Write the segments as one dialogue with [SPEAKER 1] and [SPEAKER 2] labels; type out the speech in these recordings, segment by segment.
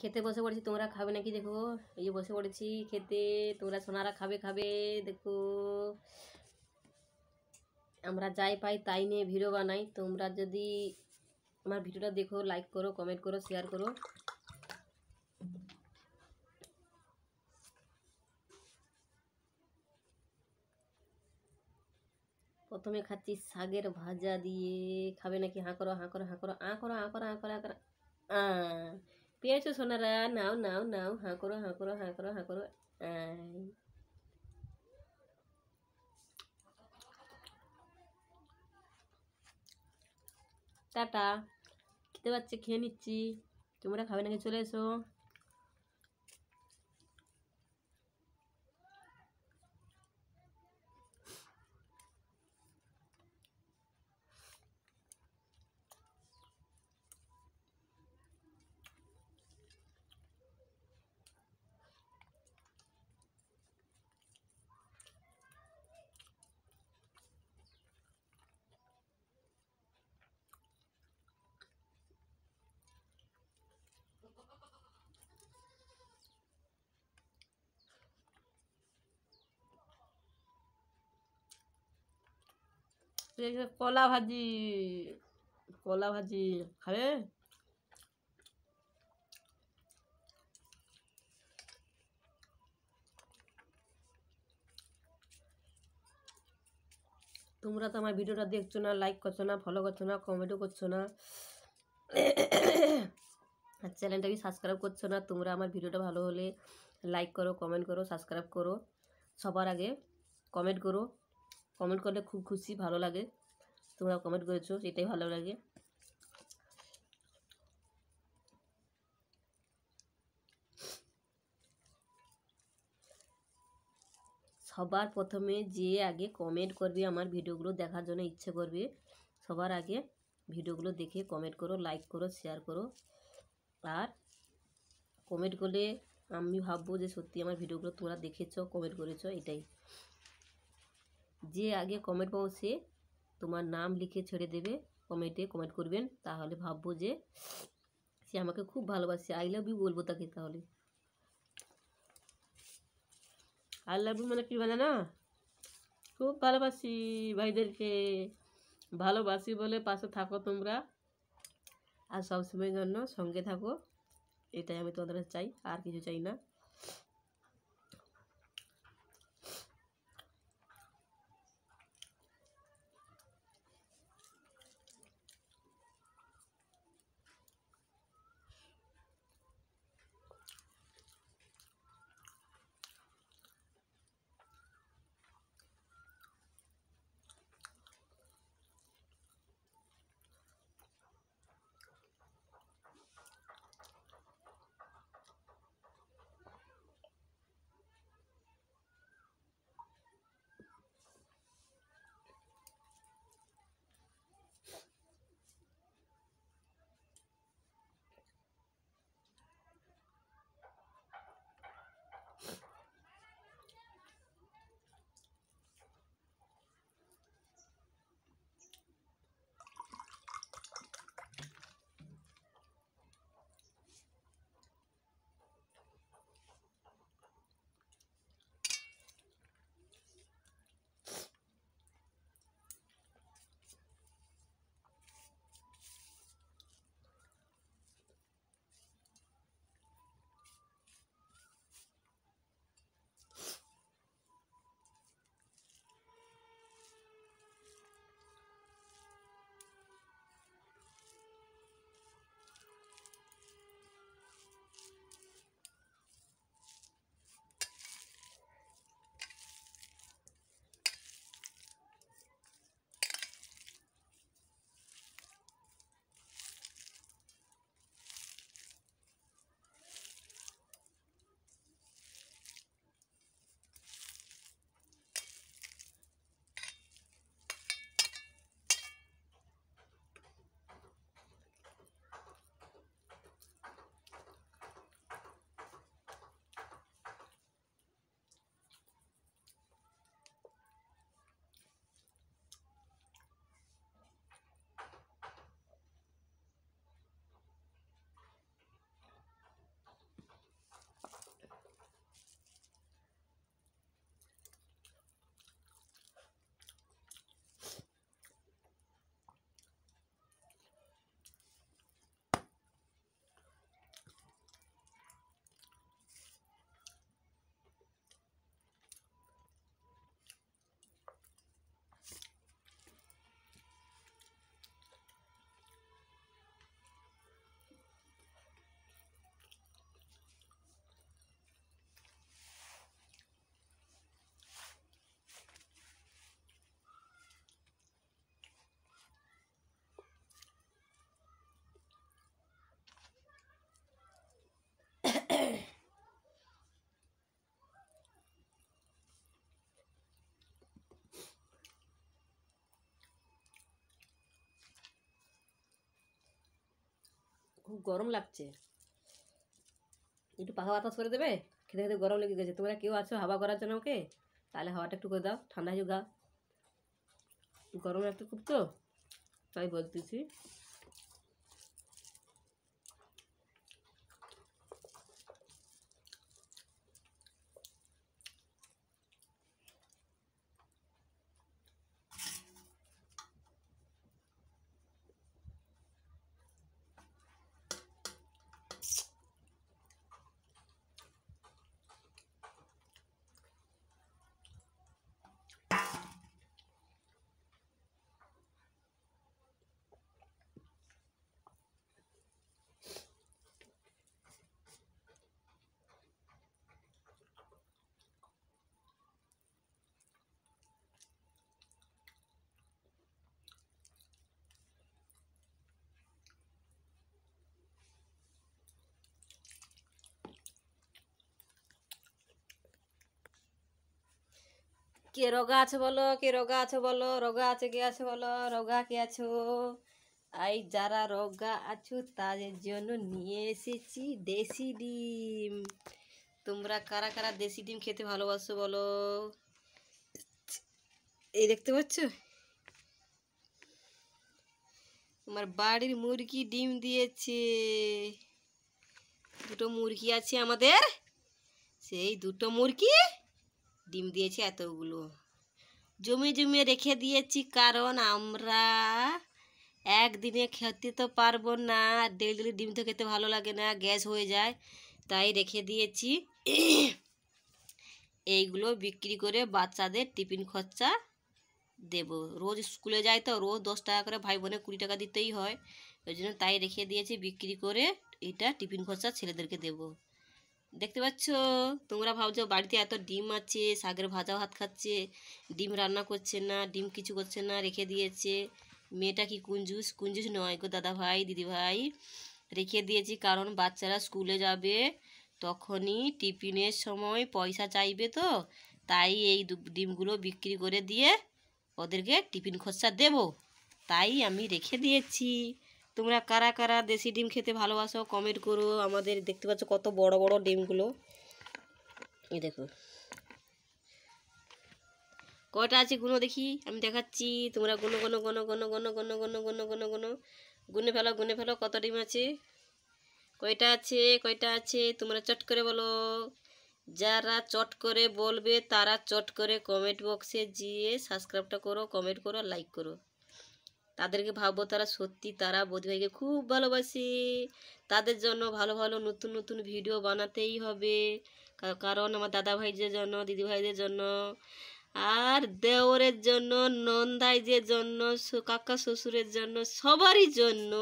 [SPEAKER 1] খেতে বসে পড়েছি, তোমরা খাবে নাকি দেখো। এই যে বসে পড়েছি খেতে, তোমরা সোনারা খাবে খাবে দেখো। আমরা যাই পাই তাই নিয়ে ভিডিও বানাই। তোমরা যদি আমার ভিডিওটা দেখো, লাইক করো, কমেন্ট করো, শেয়ার করো। প্রথমে খাচ্ছি শাকের ভাজা দিয়ে। খাবে নাকি? হাঁ করো, হাঁ করো, হাঁ করো, আঁ করো, আঁ করো, আঁ করো, আঁ করো। পেয়েছো সোনারা? নাও নাও নাও, হাঁ করো, হাঁ করো, হাঁ করো, হাঁ করো। টাটা। খেতে পাচ্ছে, খেয়ে নিচ্ছি। তোমরা খাবে নাকি? চলে এসো। কলা ভাজি, কলা ভাজি খাবে? তোমরা তো আমার ভিডিওটা দেখছো না, লাইক করছো না, ফলো করছো না, কমেন্টও করছো না, আর চ্যানেলটাকে সাবস্ক্রাইব করছো না। তোমরা আমার ভিডিওটা ভালো হলে লাইক করো, কমেন্ট করো, সাবস্ক্রাইব করো। সবার আগে কমেন্ট করো। কমেন্ট করলে খুব খুশি, ভালো লাগে। তোমরা কমেন্ট করেছো, এটাই ভালো লাগে। সবার প্রথমে যে আগে কমেন্ট করবে, আমার ভিডিওগুলো দেখার জন্য ইচ্ছে করবে, সবার আগে ভিডিওগুলো দেখে কমেন্ট করো, লাইক করো, শেয়ার করো। আর কমেন্ট করলে আমি ভাববো যে সত্যি আমার ভিডিওগুলো তোমরা দেখেছো, কমেন্ট করেছো। এটাই, যে আগে কমেন্ট পাবো সে তোমার নাম লিখে ছেড়ে দেবে কমেন্টে, কমেন্ট করবেন। তাহলে ভাববো যে সে আমাকে খুব ভালোবাসে। আই লাভ ইউ বলবো তাকে। তাহলে আই লাভ ইউ মানে কি বলে না, খুব ভালোবাসি ভাইদেরকে। ভালোবাসি বলে পাশে থাকো তোমরা, আর সবসময়ের জন্য সঙ্গে থাকো। এটাই আমি তোমাদের চাই, আর কিছু চাই না। খুব গরম লাগছে, একটু পাখা বাতাস করে দেবে। খেতে খেতে গরম লেগে গেছে, তোমরা কেউ আছো হাওয়া করার জন্য ওকে? তাহলে হাওয়াটা একটু করে দাও, ঠান্ডা হয়ে গা। গরম লাগছে খুব, তো তাই বলতেছি। কে রোগা আছে বলো, কে রোগা আছে বলো, রোগা আছে কে আছে বলো, রোগা কে আছো? এই যারা রোগা আছো তাদের জন্য নিয়ে এসেছি দেশি ডিম। তোমরা কারা কারা দেশি ডিম খেতে ভালোবাসো বলো? এই দেখতে পাচ্ছ, আমার বাড়ির মুরগি ডিম দিয়েছে। দুটো মুরগি আছে আমাদের, সেই দুটো মুরগি ডিম দিয়েছে এতগুলো। জমিয়ে জমিয়ে রেখে দিয়েছি, কারণ আমরা একদিনে খেতে তো পারবো না, ডেলি ডেলি ডিম তো খেতে ভালো লাগে না, গ্যাস হয়ে যায়, তাই রেখে দিয়েছি। এইগুলো বিক্রি করে বাচ্চাদের টিফিন খরচা দেব। রোজ স্কুলে যায় তো, রোজ 10 টাকা করে ভাই বোনে 20 টাকা দিতেই হয়, ওই জন্য তাই রেখে দিয়েছি, বিক্রি করে এটা টিফিন খরচা ছেলেদেরকে দেব। দেখতে পাচ্ছ, তোমরা ভাবছো বাড়িতে এত ডিম আছে, শাকের ভাজা ভাত খাচ্ছে, ডিম রান্না করছে না, ডিম কিছু করছে না, রেখে দিয়েছে। মেয়েটা কি কুঞ্জুস? কুঞ্জুস নয় গো দাদা ভাই, দিদি ভাই, রেখে দিয়েছি কারণ বাচ্চারা স্কুলে যাবে, তখনই টিফিনের সময় পয়সা চাইবে, তো তাই এই ডিমগুলো বিক্রি করে দিয়ে ওদেরকে টিফিন খরচা দেব, তাই আমি রেখে দিয়েছি। তোমরা কারা কারা দেশি ডিম খেতে ভালোবাসো কমেন্ট করো। আমাদের দেখতে পাচ্ছ কত বড় বড় ডিমগুলো, এই দেখো কয়টা আছে গুনো দেখি, আমি দেখাচ্ছি। তোমরা গুনো গুনো গুনো গুনো গুনো গুনো গুনো গুনো গুনো গুনো গুনে ফেলো, গুনে ফেলো কত ডিম আছে, কয়টা আছে, কয়টা আছে, তোমরা চট করে বলো। যারা চট করে বলবে তারা চট করে কমেন্ট বক্সে গিয়ে সাবস্ক্রাইবটা করো, কমেন্ট করো, লাইক করো। তাদেরকে ভাববো তারা সত্যি তারা বৌদিভাইকে খুব ভালোবাসে, তাদের জন্য ভালো ভালো নতুন নতুন ভিডিও বানাতেই হবে, কারণ আমার দাদা ভাইদের জন্য, দিদিভাইদের জন্য, আর দেওরের জন্য, নন্দাইদের জন্য, কাকা শ্বশুরের জন্য, সবারই জন্য,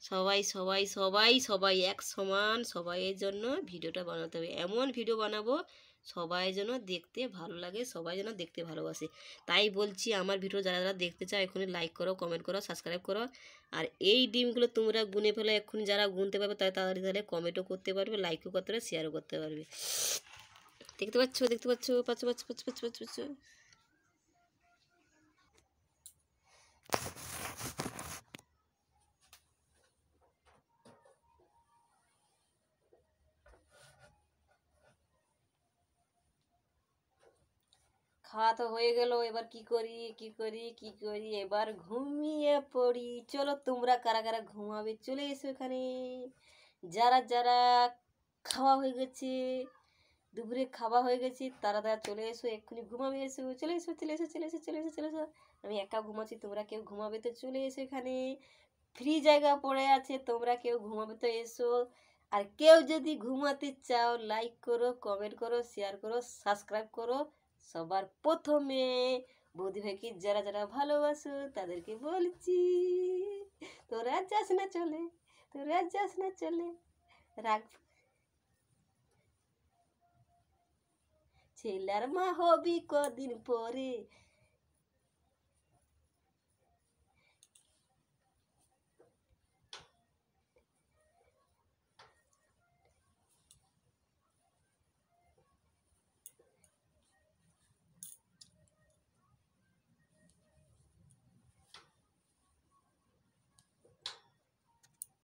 [SPEAKER 1] সবাই সবাই সবাই সবাই এক সমান, সবাইয়ের জন্য ভিডিওটা বানাতে হবে। এমন ভিডিও বানাবো সবাই যেন দেখতে ভালো লাগে, সবাই যেন দেখতে ভালোবাসে। তাই বলছি, আমার ভিডিও যারা যারা দেখতে চাও এখনই লাইক করো, কমেন্ট করো, সাবস্ক্রাইব করো। আর এই ডিমগুলো তোমরা গুনে ফেলো, এক্ষুনি যারা গুনতে পারবে তারা তাড়াতাড়ি তাহলে কমেন্টও করতে পারবে, লাইকও করতে পারবে, শেয়ারও করতে পারবে। দেখতে পাচ্ছ, দেখতে পাচ্ছ, পাচ্ছ পাচ্ছ পাচ্ছ পাচ্ছ পাচ্ছ পাচ্ছ। খাওয়া তো হয়ে গেল, এবার কি করি কি করি কি করি, এবার ঘুমিয়ে পড়ি। চলো তোমরা কারা কারা ঘুমাবে চলে এসো এখানে। যারা যারা খাওয়া হয়ে গেছে, দুপুরে খাওয়া হয়ে গেছে, তারা তারা চলে এসো, এক্ষুনি ঘুমাবে এসো, চলে এসো চলে এসো চলে এসো চলে এসো চলে এসো। আমি একা ঘুমাচ্ছি, তোমরা কেউ ঘুমাবে তো চলে এসো এখানে, ফ্রি জায়গা পড়ে আছে, তোমরা কেউ ঘুমাবে তো এসো। আর কেউ যদি ঘুমাতে চাও লাইক করো, কমেন্ট করো, শেয়ার করো, সাবস্ক্রাইব করো। সবার প্রথমে বৌদিভাইকে যারা যারা ভালোবাসো তাদেরকে বলছি, তোরা যাস না চলে, তোরা যাস না চলে, রাগ। ছেলের মা হবি কদিন পরে,